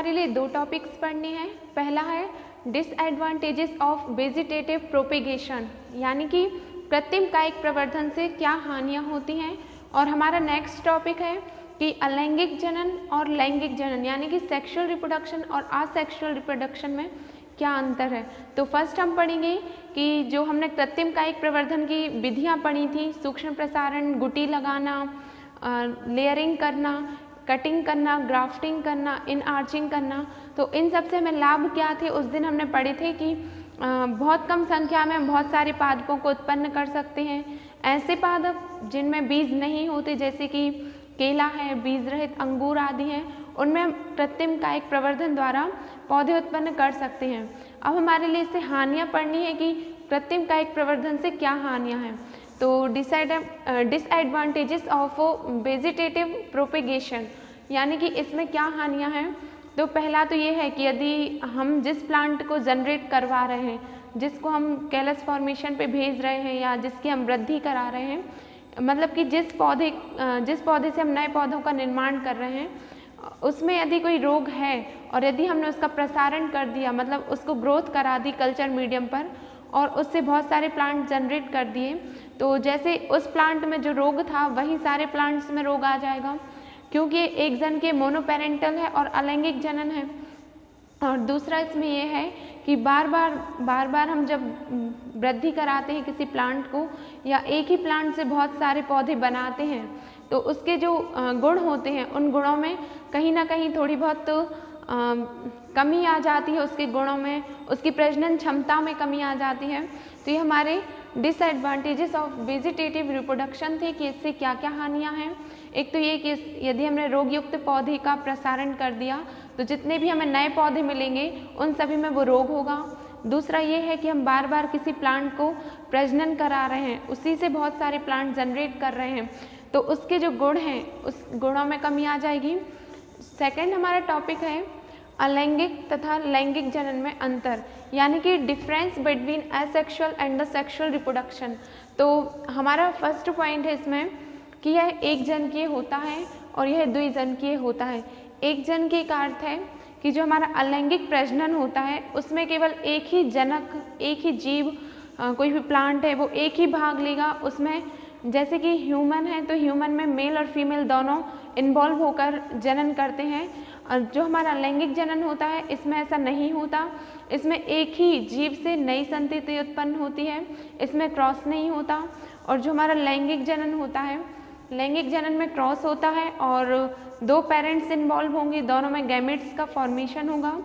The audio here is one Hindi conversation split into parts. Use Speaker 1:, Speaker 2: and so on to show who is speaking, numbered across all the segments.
Speaker 1: हमारे लिए दो टॉपिक्स पढ़ने हैं। पहला है डिसएडवांटेजेस ऑफ वेजिटेटिव प्रोपेगेशन, यानी कि कृत्रिम कायिक प्रवर्धन से क्या हानियां होती हैं। और हमारा नेक्स्ट टॉपिक है कि अलैंगिक जनन और लैंगिक जनन, यानी कि सेक्सुअल रिप्रोडक्शन और असेक्सुअल रिप्रोडक्शन में क्या अंतर है। तो फर्स्ट हम पढ़ेंगे कि जो हमने कृत्रिम कायिक प्रवर्धन की विधियां पढ़ी थी, सूक्ष्म प्रसारण, गुटी लगाना, लेयरिंग करना, कटिंग करना, ग्राफ्टिंग करना, इन आर्चिंग करना, तो इन सब से हमें लाभ क्या थे उस दिन हमने पढ़े थे कि बहुत कम संख्या में हम बहुत सारे पादपों को उत्पन्न कर सकते हैं। ऐसे पादप जिनमें बीज नहीं होते, जैसे कि केला है, बीज रहित अंगूर आदि हैं, उनमें हम कृत्रिम कायिक प्रवर्धन द्वारा पौधे उत्पन्न कर सकते हैं। अब हमारे लिए इससे हानियां पढ़नी है कि कृत्रिम कायिक प्रवर्धन से क्या हानियां हैं। तो डिसएडवांटेजेस ऑफ वेजिटेटिव प्रोपेगेशन, यानी कि इसमें क्या हानियां हैं। तो पहला तो ये है कि यदि हम जिस प्लांट को जनरेट करवा रहे हैं, जिसको हम कैलस फॉर्मेशन पे भेज रहे हैं या जिसकी हम वृद्धि करा रहे हैं, मतलब कि जिस पौधे से हम नए पौधों का निर्माण कर रहे हैं, उसमें यदि कोई रोग है और यदि हमने उसका प्रसारण कर दिया, मतलब उसको ग्रोथ करा दी कल्चर मीडियम पर और उससे बहुत सारे प्लांट जनरेट कर दिए, तो जैसे उस प्लांट में जो रोग था वही सारे प्लांट्स में रोग आ जाएगा, क्योंकि एक जन के मोनोपेरेंटल है और अलैंगिक जनन है। और दूसरा इसमें यह है कि बार बार हम जब वृद्धि कराते हैं किसी प्लांट को या एक ही प्लांट से बहुत सारे पौधे बनाते हैं, तो उसके जो गुण होते हैं उन गुणों में कहीं ना कहीं थोड़ी बहुत कमी आ जाती है, उसके गुणों में, उसकी प्रजनन क्षमता में कमी आ जाती है। तो ये हमारे डिसएडवांटेजेस ऑफ वेजिटेटिव रिप्रोडक्शन थे कि इससे क्या क्या हानियां हैं। एक तो ये कि यदि हमने रोग युक्त पौधे का प्रसारण कर दिया तो जितने भी हमें नए पौधे मिलेंगे उन सभी में वो रोग होगा। दूसरा ये है कि हम बार बार किसी प्लांट को प्रजनन करा रहे हैं, उसी से बहुत सारे प्लांट जनरेट कर रहे हैं, तो उसके जो गुण हैं उस गुणों में कमी आ जाएगी। सेकंड हमारा टॉपिक है अलैंगिक तथा लैंगिक जनन में अंतर, यानी कि difference between asexual and the sexual reproduction. तो हमारा फर्स्ट पॉइंट है इसमें कि यह एक जनकीय होता है और यह द्विजनकीय होता है। एक जनकीय का अर्थ है कि जो हमारा अलैंगिक प्रजनन होता है उसमें केवल एक ही जनक, एक ही जीव, कोई भी प्लांट है वो एक ही भाग लेगा उसमें। जैसे कि ह्यूमन है तो ह्यूमन में मेल और फीमेल दोनों इन्वॉल्व होकर जनन करते हैं, और जो हमारा लैंगिक जनन होता है इसमें ऐसा नहीं होता। इसमें एक ही जीव से नई संतति उत्पन्न होती है, इसमें क्रॉस नहीं होता। और जो हमारा लैंगिक जनन होता है, लैंगिक जनन में क्रॉस होता है और दो पेरेंट्स इन्वॉल्व होंगे, दोनों में गैमेट्स का फॉर्मेशन होगा।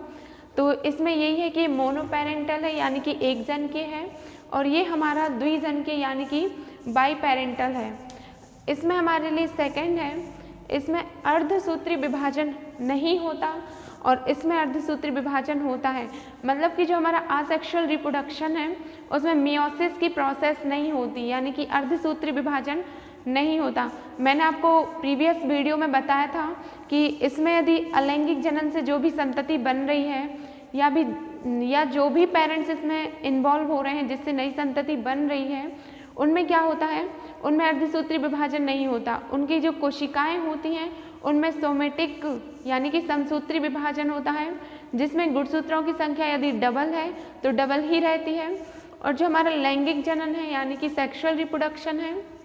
Speaker 1: तो इसमें यही है कि मोनोपेरेंटल है, यानी कि एक जन के है, और ये हमारा द्विजन के यानी कि बाई पेरेंटल है। इसमें हमारे लिए सेकंड है, इसमें अर्धसूत्री विभाजन नहीं होता और इसमें अर्धसूत्री विभाजन होता है। मतलब कि जो हमारा असेक्सुअल रिप्रोडक्शन है उसमें मियोसिस की प्रोसेस नहीं होती, यानी कि अर्धसूत्री विभाजन नहीं होता। मैंने आपको प्रीवियस वीडियो में बताया था कि इसमें यदि अलैंगिक जनन से जो भी संतति बन रही है या जो भी पेरेंट्स इसमें इन्वॉल्व हो रहे हैं जिससे नई संतति बन रही है, उनमें क्या होता है, उनमें अर्धसूत्री विभाजन नहीं होता। उनकी जो कोशिकाएं होती हैं उनमें सोमेटिक यानी कि समसूत्री विभाजन होता है, जिसमें गुणसूत्रों की संख्या यदि डबल है तो डबल ही रहती है। और जो हमारा लैंगिक जनन है यानी कि सेक्सुअल रिप्रोडक्शन है,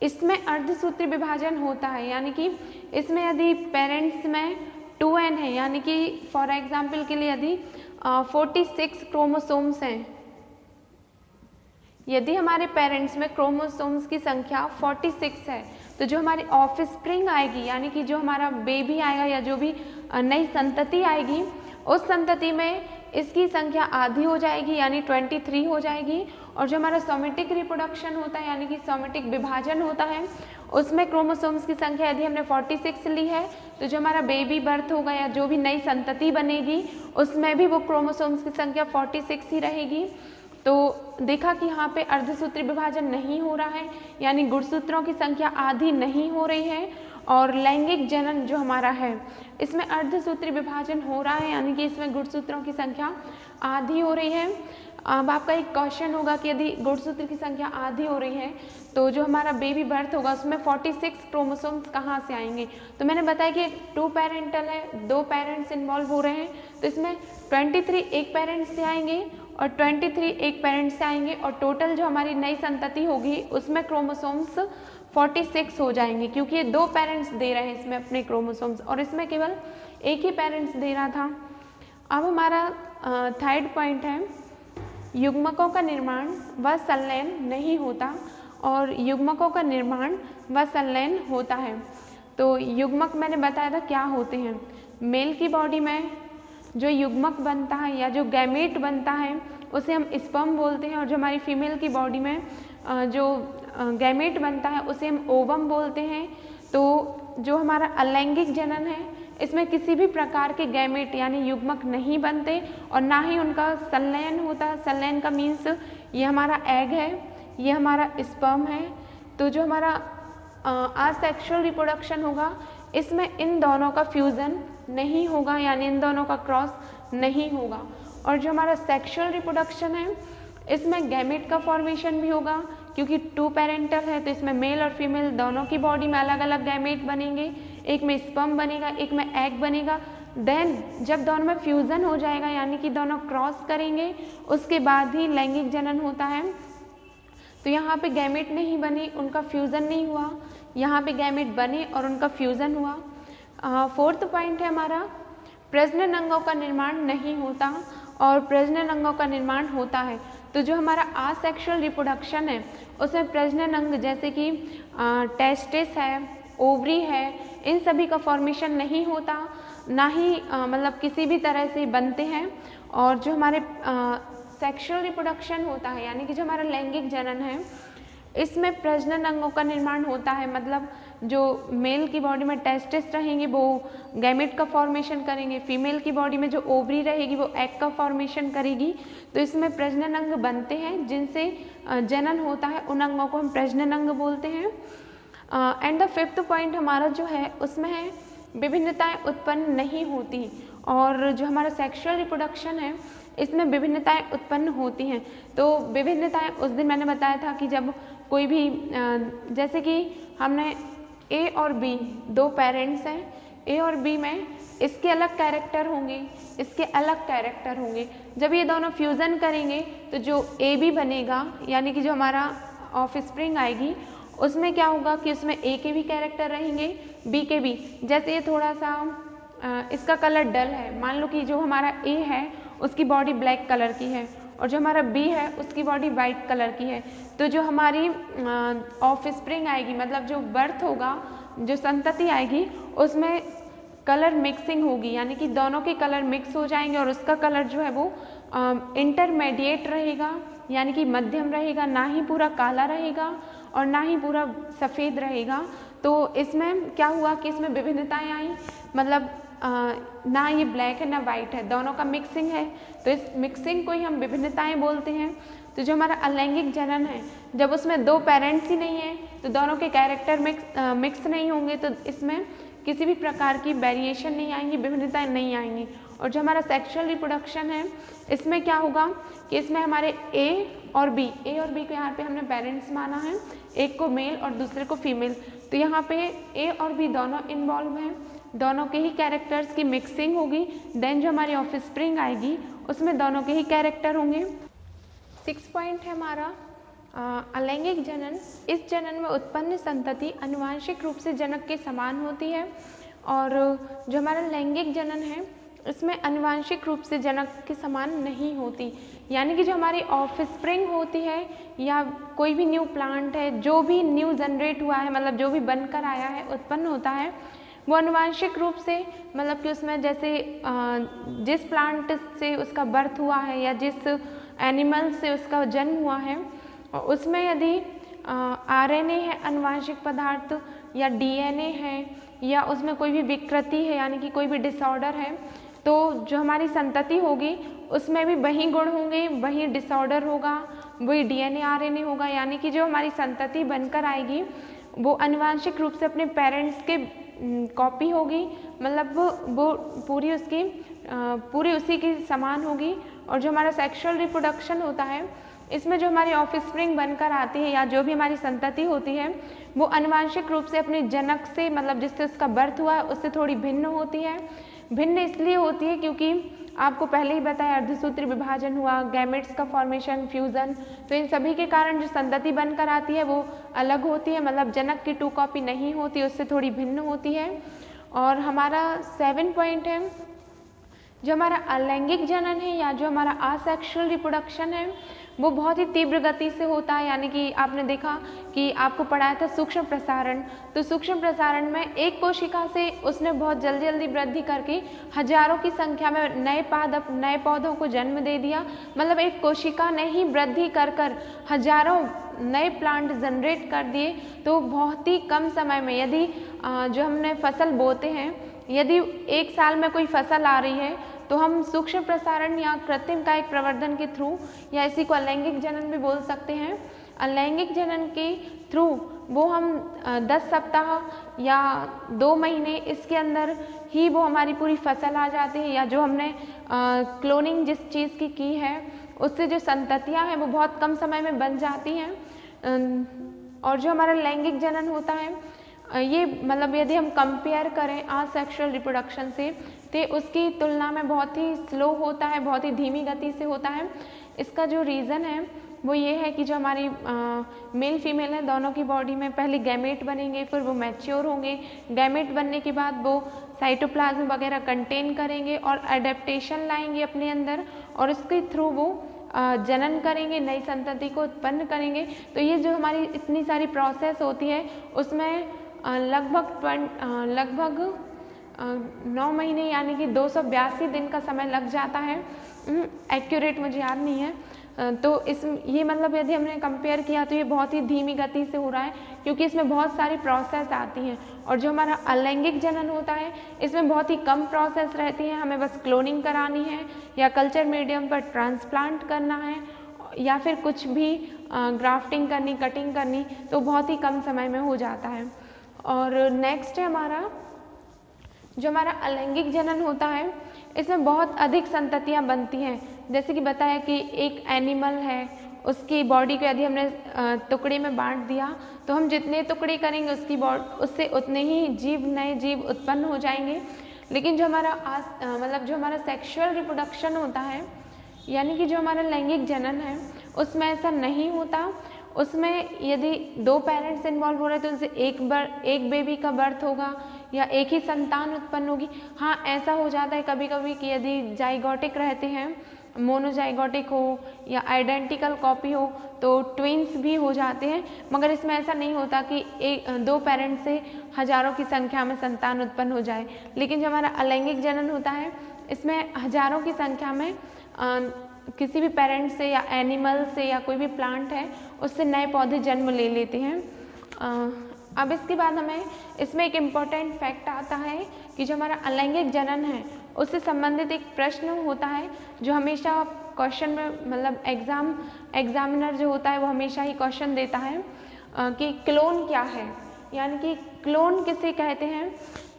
Speaker 1: इसमें अर्धसूत्री विभाजन होता है, यानी कि इसमें यदि पेरेंट्स में 2n है, यानी कि फॉर एग्जाम्पल के लिए यदि 46 क्रोमोसोम्स हैं, यदि हमारे पेरेंट्स में क्रोमोसोम्स की संख्या 46 है, तो जो हमारी ऑफस्प्रिंग आएगी, यानी कि जो हमारा बेबी आएगा या जो भी नई संतति आएगी, उस संतति में इसकी संख्या आधी हो जाएगी, यानी 23 हो जाएगी। और जो हमारा सोमेटिक रिप्रोडक्शन होता है, यानी कि सोमेटिक विभाजन होता है, उसमें क्रोमोसोम्स की संख्या यदि हमने 46 ली है, तो जो हमारा बेबी बर्थ होगा या जो भी नई संतति बनेगी उसमें भी वो क्रोमोसोम्स की संख्या 46 ही रहेगी। तो देखा कि यहाँ पे अर्धसूत्री विभाजन नहीं हो रहा है, यानी गुणसूत्रों की संख्या आधी नहीं हो रही है। और लैंगिक जनन जो हमारा है इसमें अर्धसूत्री विभाजन हो रहा है, यानी कि इसमें गुणसूत्रों की संख्या आधी हो रही है। अब आपका एक क्वेश्चन होगा कि यदि गुणसूत्र की संख्या आधी हो रही है तो जो हमारा बेबी बर्थ होगा उसमें 46 क्रोमोसोम्स कहाँ से आएंगे। तो मैंने बताया कि 2 पेरेंटल है, 2 पेरेंट्स इन्वॉल्व हो रहे हैं, तो इसमें 23 एक पेरेंट्स से आएंगे और 23 एक पेरेंट्स से आएंगे और टोटल जो हमारी नई संतति होगी उसमें क्रोमोसोम्स 46 हो जाएंगे, क्योंकि ये 2 पेरेंट्स दे रहे हैं इसमें अपने क्रोमोसोम्स और इसमें केवल एक ही पेरेंट्स दे रहा था। अब हमारा थर्ड पॉइंट है, युग्मकों का निर्माण व संलयन नहीं होता और युग्मकों का निर्माण व संलयन होता है। तो युग्मक मैंने बताया था क्या होते हैं। मेल की बॉडी में जो युग्मक बनता है या जो गैमेट बनता है उसे हम स्पर्म बोलते हैं, और जो हमारी फीमेल की बॉडी में जो गैमेट बनता है उसे हम ओवम बोलते हैं। तो जो हमारा अलैंगिक जनन है इसमें किसी भी प्रकार के गैमेट यानी युग्मक नहीं बनते और ना ही उनका संलयन होता। संलयन का मीन्स ये हमारा एग है, ये हमारा स्पर्म है। तो जो हमारा असेक्सुअल रिप्रोडक्शन होगा इसमें इन दोनों का फ्यूज़न नहीं होगा, यानी इन दोनों का क्रॉस नहीं होगा। और जो हमारा सेक्सुअल रिप्रोडक्शन है इसमें गैमेट का फॉर्मेशन भी होगा, क्योंकि 2 पेरेंटल है तो इसमें मेल और फीमेल दोनों की बॉडी में अलग अलग गैमेट बनेंगे, एक में स्पर्म बनेगा, एक में एग बनेगा। देन जब दोनों में फ्यूज़न हो जाएगा यानी कि दोनों क्रॉस करेंगे उसके बाद ही लैंगिक जनन होता है। तो यहाँ पे गैमेट नहीं बने, उनका फ्यूज़न नहीं हुआ, यहाँ पे गैमेट बने और उनका फ्यूज़न हुआ। फोर्थ पॉइंट है हमारा, प्रजनन अंगों का निर्माण नहीं होता और प्रजनन अंगों का निर्माण होता है। तो जो हमारा असेक्सुअल रिप्रोडक्शन है उसमें प्रजनन अंग जैसे कि टेस्टिस है, ओवरी है, इन सभी का फॉर्मेशन नहीं होता, ना ही मतलब किसी भी तरह से बनते हैं। और जो हमारे सेक्सुअल रिप्रोडक्शन होता है यानी कि जो हमारा लैंगिक जनन है इसमें प्रजनन अंगों का निर्माण होता है, मतलब जो मेल की बॉडी में टेस्टिस रहेंगे वो गैमेट का फॉर्मेशन करेंगे, फीमेल की बॉडी में जो ओवरी रहेगी वो एग का फॉर्मेशन करेगी। तो इसमें प्रजनन अंग बनते हैं जिनसे जनन होता है, उन अंगों को हम प्रजनन अंग बोलते हैं। एंड द फिफ्थ पॉइंट हमारा जो है उसमें है विभिन्नताएं उत्पन्न नहीं होती, और जो हमारा सेक्सुअल रिप्रोडक्शन है इसमें विभिन्नताएं उत्पन्न होती हैं। तो विभिन्नताएं उस दिन मैंने बताया था कि जब कोई भी जैसे कि हमने ए और बी 2 पेरेंट्स हैं, ए और बी में इसके अलग कैरेक्टर होंगे, इसके अलग कैरेक्टर होंगे। जब ये दोनों फ्यूज़न करेंगे तो जो ए बी बनेगा यानी कि जो हमारा ऑफस्प्रिंग आएगी उसमें क्या होगा कि उसमें ए के भी कैरेक्टर रहेंगे, बी के भी। जैसे ये थोड़ा सा इसका कलर डल है, मान लो कि जो हमारा ए है उसकी बॉडी ब्लैक कलर की है और जो हमारा बी है उसकी बॉडी वाइट कलर की है। तो जो हमारी ऑफस्प्रिंग आएगी मतलब जो बर्थ होगा, जो संतति आएगी उसमें कलर मिक्सिंग होगी, यानी कि दोनों के कलर मिक्स हो जाएंगे और उसका कलर जो है वो इंटरमीडिएट रहेगा, यानी कि मध्यम रहेगा, ना ही पूरा काला रहेगा और ना ही पूरा सफ़ेद रहेगा। तो इसमें क्या हुआ कि इसमें विभिन्नताएं आई, मतलब ना ये ब्लैक है ना वाइट है, दोनों का मिक्सिंग है, तो इस मिक्सिंग को ही हम विभिन्नताएं बोलते हैं। तो जो हमारा अलैंगिक जनन है जब उसमें 2 पेरेंट्स ही नहीं है तो दोनों के कैरेक्टर मिक्स नहीं होंगे, तो इसमें किसी भी प्रकार की वेरिएशन नहीं आएंगी, विभिन्नताएं नहीं आएंगी। और जो हमारा सेक्सुअल रिप्रोडक्शन है इसमें क्या होगा कि इसमें हमारे ए और बी को यहाँ पे हमने पेरेंट्स माना है, एक को मेल और दूसरे को फीमेल। तो यहाँ पे ए और बी दोनों इन्वॉल्व हैं, दोनों के ही कैरेक्टर्स की मिक्सिंग होगी। देन जो हमारी ऑफस्प्रिंग आएगी उसमें दोनों के ही कैरेक्टर होंगे। 6 पॉइंट है हमारा अलैंगिक जनन। इस जनन में उत्पन्न संतति आनुवांशिक रूप से जनक के समान होती है, और जो हमारा लैंगिक जनन है इसमें आनुवांशिक रूप से जनक के समान नहीं होती, यानी कि जो हमारी ऑफस्प्रिंग होती है या कोई भी न्यू प्लांट है, जो भी न्यू जनरेट हुआ है, मतलब जो भी बनकर आया है, उत्पन्न होता है, वो आनुवांशिक रूप से, मतलब कि उसमें जैसे जिस प्लांट से उसका बर्थ हुआ है या जिस एनिमल से उसका जन्म हुआ है उसमें यदि आरएनए है आनुवांशिक पदार्थ या डीएनए है या उसमें कोई भी विकृति है यानी कि कोई भी डिसऑर्डर है, तो जो हमारी संतति होगी उसमें भी वही गुण होंगे, वही डिसऑर्डर होगा, वही डीएनए आरएनए होगा, यानी कि जो हमारी संतति बनकर आएगी वो आनुवांशिक रूप से अपने पेरेंट्स के कॉपी होगी, मतलब वो पूरी उसकी पूरी उसी की समान होगी। और जो हमारा सेक्सुअल रिप्रोडक्शन होता है, इसमें जो हमारी ऑफस्प्रिंग बनकर आती है या जो भी हमारी संतति होती है, वो आनुवांशिक रूप से अपने जनक से, मतलब जिससे उसका बर्थ हुआ है, उससे थोड़ी भिन्न होती है। भिन्न इसलिए होती है क्योंकि आपको पहले ही बताया अर्धसूत्री विभाजन हुआ, गैमेट्स का फॉर्मेशन, फ्यूज़न, तो इन सभी के कारण जो संतति बनकर आती है वो अलग होती है, मतलब जनक की 2 कॉपी नहीं होती, उससे थोड़ी भिन्न होती है। और हमारा 7 पॉइंट है, जो हमारा अलैंगिक जनन है या जो हमारा असेक्सुअल रिप्रोडक्शन है, वो बहुत ही तीव्र गति से होता है। यानी कि आपने देखा कि आपको पढ़ाया था सूक्ष्म प्रसारण, तो सूक्ष्म प्रसारण में एक कोशिका से उसने बहुत जल्दी जल्दी वृद्धि करके हजारों की संख्या में नए पौधों को जन्म दे दिया। मतलब एक कोशिका ने ही वृद्धि कर कर हजारों नए प्लांट जनरेट कर दिए। तो बहुत ही कम समय में, यदि जो हमने फसल बोते हैं, यदि 1 साल में कोई फसल आ रही है, तो हम सूक्ष्म प्रसारण या कृत्रिम कायिक प्रवर्धन के थ्रू, या इसी को अलैंगिक जनन भी बोल सकते हैं, अलैंगिक जनन के थ्रू वो हम 10 सप्ताह या 2 महीने इसके अंदर ही वो हमारी पूरी फसल आ जाती है। या जो हमने क्लोनिंग जिस चीज़ की है, उससे जो संततियाँ हैं वो बहुत कम समय में बन जाती हैं। और जो हमारा लैंगिक जनन होता है, ये मतलब यदि हम कंपेयर करें असेक्सुअल रिप्रोडक्शन से, तो उसकी तुलना में बहुत ही स्लो होता है, बहुत ही धीमी गति से होता है। इसका जो रीज़न है वो ये है कि जो हमारी मेल फीमेल है, दोनों की बॉडी में पहले गैमेट बनेंगे, फिर वो मैच्योर होंगे। गैमेट बनने के बाद वो साइटोप्लाज्म वगैरह कंटेन करेंगे और एडेप्टेशन लाएंगे अपने अंदर, और उसके थ्रू वो जनन करेंगे, नई संतति को उत्पन्न करेंगे। तो ये जो हमारी इतनी सारी प्रोसेस होती है, उसमें लगभग 9 महीने यानी कि 282 दिन का समय लग जाता है। एक्यूरेट मुझे याद नहीं है। तो ये मतलब यदि हमने कंपेयर किया तो ये बहुत ही धीमी गति से हो रहा है, क्योंकि इसमें बहुत सारी प्रोसेस आती हैं। और जो हमारा अलैंगिक जनन होता है, इसमें बहुत ही कम प्रोसेस रहती है। हमें बस क्लोनिंग करानी है या कल्चर मीडियम पर ट्रांसप्लांट करना है या फिर कुछ भी ग्राफ्टिंग करनी, कटिंग करनी, तो बहुत ही कम समय में हो जाता है। और नेक्स्ट है हमारा जो हमारा अलैंगिक जनन होता है, इसमें बहुत अधिक संततियाँ बनती हैं। जैसे कि बताया कि एक एनिमल है, उसकी बॉडी को यदि हमने टुकड़े में बांट दिया, तो हम जितने टुकड़े करेंगे उससे उतने ही नए जीव उत्पन्न हो जाएंगे। लेकिन जो हमारा मतलब जो हमारा सेक्सुअल रिप्रोडक्शन होता है, यानी कि जो हमारा लैंगिक जनन है, उसमें ऐसा नहीं होता। उसमें यदि 2 पेरेंट्स इन्वॉल्व हो रहे हैं तो उनसे एक बेबी का बर्थ होगा या एक ही संतान उत्पन्न होगी। हाँ, ऐसा हो जाता है कभी कभी कि यदि जाइगोटिक रहते हैं, मोनोजाइगोटिक हो या आइडेंटिकल कॉपी हो, तो ट्विंस भी हो जाते हैं। मगर इसमें ऐसा नहीं होता कि 2 पेरेंट्स से हजारों की संख्या में संतान उत्पन्न हो जाए। लेकिन जो हमारा अलैंगिक जनन होता है, इसमें हजारों की संख्या में किसी भी पेरेंट से या एनिमल से या कोई भी प्लांट है, उससे नए पौधे जन्म ले लेते हैं। अब इसके बाद हमें इसमें एक इम्पॉर्टेंट फैक्ट आता है कि जो हमारा अलैंगिक जनन है, उससे संबंधित एक प्रश्न होता है जो हमेशा क्वेश्चन में, मतलब एग्जामिनर जो होता है वो हमेशा ही क्वेश्चन देता है कि क्लोन क्या है, यानी कि क्लोन किसे कहते हैं।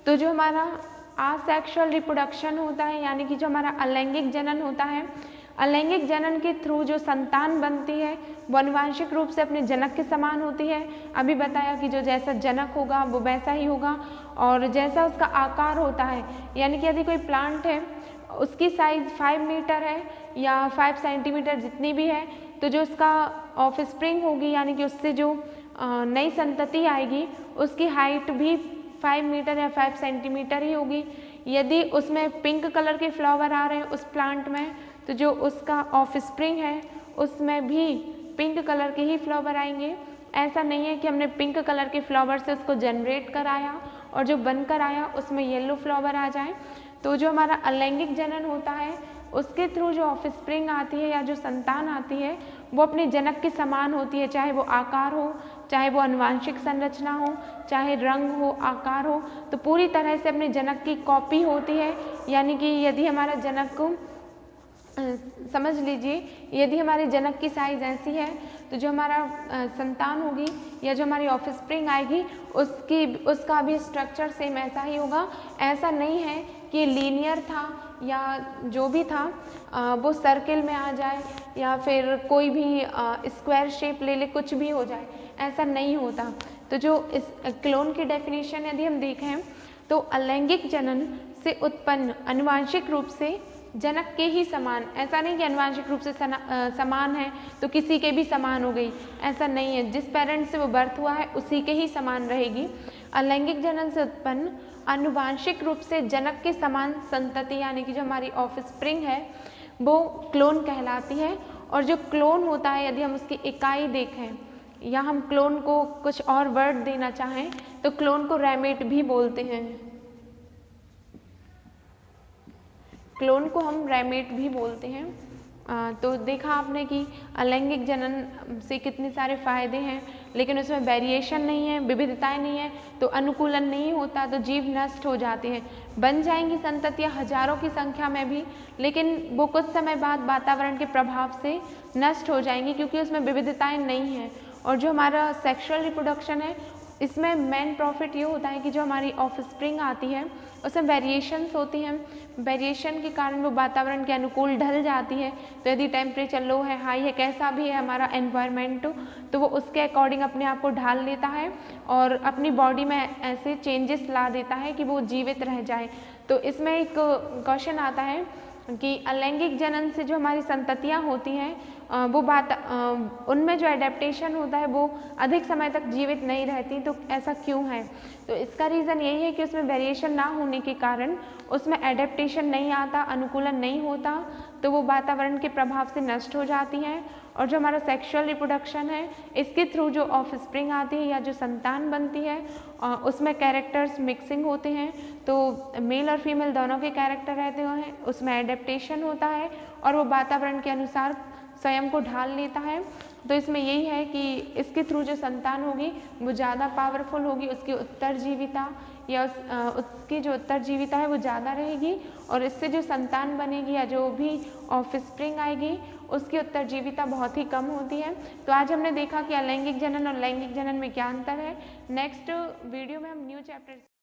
Speaker 1: तो जो हमारा असेक्सुअल रिप्रोडक्शन होता है, यानी कि जो हमारा अलैंगिक जनन होता है, अलैंगिक जनन के थ्रू जो संतान बनती है वो आनुवांशिक रूप से अपने जनक के समान होती है। अभी बताया कि जो जैसा जनक होगा वो वैसा ही होगा, और जैसा उसका आकार होता है, यानी कि यदि कोई प्लांट है, उसकी साइज़ 5 मीटर है या 5 सेंटीमीटर जितनी भी है, तो जो उसका ऑफस्प्रिंग होगी, यानी कि उससे जो नई संतति आएगी, उसकी हाइट भी 5 मीटर या 5 सेंटीमीटर ही होगी। यदि उसमें पिंक कलर के फ्लावर आ रहे हैं उस प्लांट में, तो जो उसका ऑफस्प्रिंग है उसमें भी पिंक कलर के ही फ्लावर आएंगे। ऐसा नहीं है कि हमने पिंक कलर के फ्लावर से उसको जनरेट कराया और जो बनकर आया उसमें येलो फ्लावर आ जाए। तो जो हमारा अलैंगिक जनन होता है, उसके थ्रू जो ऑफस्प्रिंग आती है या जो संतान आती है, वो अपने जनक के समान होती है, चाहे वो आकार हो, चाहे वो आनुवांशिक संरचना हो, चाहे रंग हो, आकार हो, तो पूरी तरह से अपने जनक की कॉपी होती है। यानी कि यदि हमारा जनक को समझ लीजिए, यदि हमारे जनक की साइज़ ऐसी है तो जो हमारा संतान होगी या जो हमारी ऑफस्प्रिंग आएगी उसका भी स्ट्रक्चर सेम ऐसा ही होगा। ऐसा नहीं है कि लीनियर था या जो भी था वो सर्किल में आ जाए या फिर कोई भी स्क्वायर शेप ले ले, कुछ भी हो जाए, ऐसा नहीं होता। तो जो इस क्लोन की डेफिनेशन यदि हम देखें तो अलैंगिक जनन से उत्पन्न आनुवांशिक रूप से जनक के ही समान, ऐसा नहीं कि आनुवांशिक रूप से समान है तो किसी के भी समान हो गई, ऐसा नहीं है। जिस पेरेंट से वो बर्थ हुआ है उसी के ही समान रहेगी। अलैंगिक जनन से उत्पन्न आनुवांशिक रूप से जनक के समान संतति यानी कि जो हमारी ऑफस्प्रिंग है वो क्लोन कहलाती है। और जो क्लोन होता है यदि हम उसकी इकाई देखें या हम क्लोन को कुछ और वर्ड देना चाहें तो क्लोन को रैमेट भी बोलते हैं। क्लोन को हम रैमेट भी बोलते हैं। तो देखा आपने कि अलैंगिक जनन से कितने सारे फायदे हैं, लेकिन उसमें वेरिएशन नहीं है, विविधताएं नहीं है, तो अनुकूलन नहीं होता, तो जीव नष्ट हो जाते हैं। बन जाएंगी संततियां हजारों की संख्या में भी, लेकिन वो कुछ समय बाद वातावरण के प्रभाव से नष्ट हो जाएंगी क्योंकि उसमें विविधताएं नहीं है। और जो हमारा सेक्सुअल रिप्रोडक्शन है इसमें मेन प्रॉफिट ये होता है कि जो हमारी ऑफस्प्रिंग आती है उसमें वेरिएशंस होती हैं, वेरिएशन के कारण वो वातावरण के अनुकूल ढल जाती है। तो यदि टेम्परेचर लो है, हाई है, कैसा भी है हमारा एनवायरनमेंट, तो वो उसके अकॉर्डिंग अपने आप को ढाल लेता है और अपनी बॉडी में ऐसे चेंजेस ला देता है कि वो जीवित रह जाए। तो इसमें एक क्वेश्चन आता है कि अलैंगिक जनन से जो हमारी संततियाँ होती हैं वो उनमें जो एडेप्टेशन होता है वो अधिक समय तक जीवित नहीं रहती, तो ऐसा क्यों है? तो इसका रीज़न यही है कि उसमें वेरिएशन ना होने के कारण उसमें एडेप्टेशन नहीं आता, अनुकूलन नहीं होता, तो वो वातावरण के प्रभाव से नष्ट हो जाती हैं। और जो हमारा सेक्सुअल रिप्रोडक्शन है इसके थ्रू जो ऑफस्प्रिंग आती है या जो संतान बनती है उसमें कैरेक्टर्स मिक्सिंग होते हैं, तो मेल और फीमेल दोनों के कैरेक्टर रहते हैं, उसमें एडेप्टेशन होता है और वो वातावरण के अनुसार स्वयं को ढाल लेता है। तो इसमें यही है कि इसके थ्रू जो संतान होगी वो ज़्यादा पावरफुल होगी, उसकी उत्तरजीविता या उसकी जो उत्तरजीविता है वो ज़्यादा रहेगी और इससे जो संतान बनेगी या जो भी ऑफस्प्रिंग आएगी उसकी उत्तरजीविता बहुत ही कम होती है। तो आज हमने देखा कि अलैंगिक जनन और लैंगिक जनन में क्या अंतर है। नेक्स्ट वीडियो में हम न्यू चैप्टर